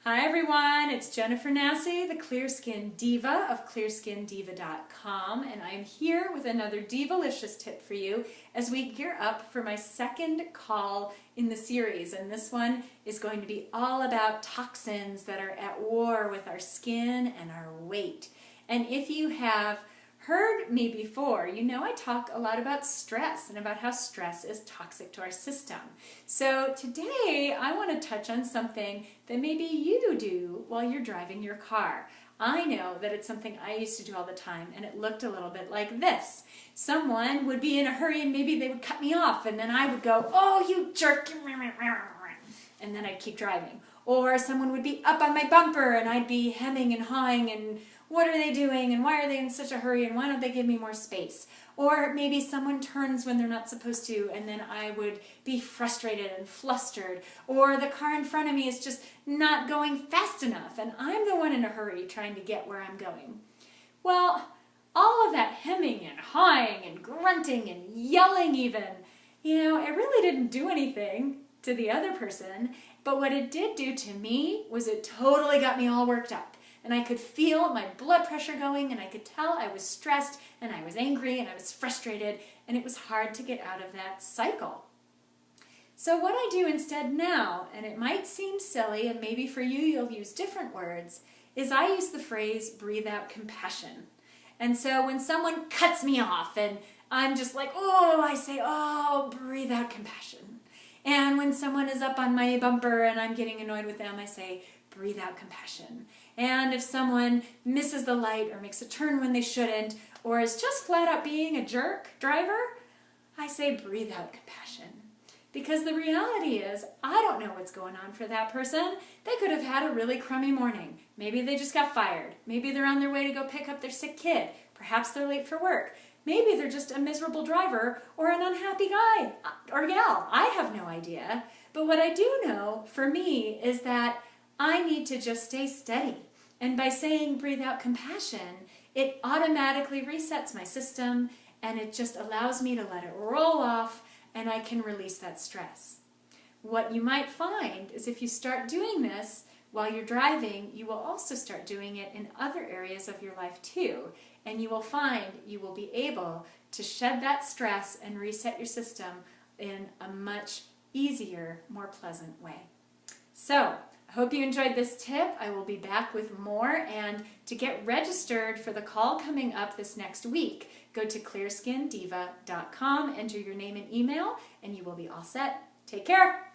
Hi everyone, it's Jennifer Nassi, the Clear Skin Diva of clearskindiva.com, and I'm here with another Divalicious tip for you as we gear up for my second call in the series. And this one is going to be all about toxins that are at war with our skin and our weight. And if you have heard me before, you know I talk a lot about stress and about how stress is toxic to our system. So today I want to touch on something that maybe you do while you're driving your car. I know that it's something I used to do all the time, and it looked a little bit like this. Someone would be in a hurry and maybe they would cut me off, and then I would go, "Oh, you jerk," and then I'd keep driving. Or someone would be up on my bumper and I'd be hemming and hawing and what are they doing and why are they in such a hurry and why don't they give me more space? Or maybe someone turns when they're not supposed to and then I would be frustrated and flustered. Or the car in front of me is just not going fast enough and I'm the one in a hurry trying to get where I'm going. Well, all of that hemming and hawing and grunting and yelling even, it really didn't do anything to the other person, but what it did do to me was it totally got me all worked up. And I could feel my blood pressure going, and I could tell I was stressed, and I was angry, and I was frustrated, and it was hard to get out of that cycle. So what I do instead now, and it might seem silly, and maybe for you you'll use different words, is I use the phrase breathe out compassion. And so when someone cuts me off and I'm just like, oh, I say, oh, breathe out compassion. And when someone is up on my bumper and I'm getting annoyed with them, I say, breathe out compassion. And if someone misses the light or makes a turn when they shouldn't, or is just flat out being a jerk driver, I say breathe out compassion. Because the reality is, I don't know what's going on for that person. They could have had a really crummy morning. Maybe they just got fired. Maybe they're on their way to go pick up their sick kid. Perhaps they're late for work. Maybe they're just a miserable driver or an unhappy guy or gal. I have no idea. But what I do know for me is that I need to just stay steady. And by saying breathe out compassion, it automatically resets my system and it just allows me to let it roll off and I can release that stress. What you might find is if you start doing this while you're driving, you will also start doing it in other areas of your life too. And you will find you will be able to shed that stress and reset your system in a much easier, more pleasant way. So, I hope you enjoyed this tip. I will be back with more, and to get registered for the call coming up this next week, go to clearskindiva.com, enter your name and email, and you will be all set. Take care.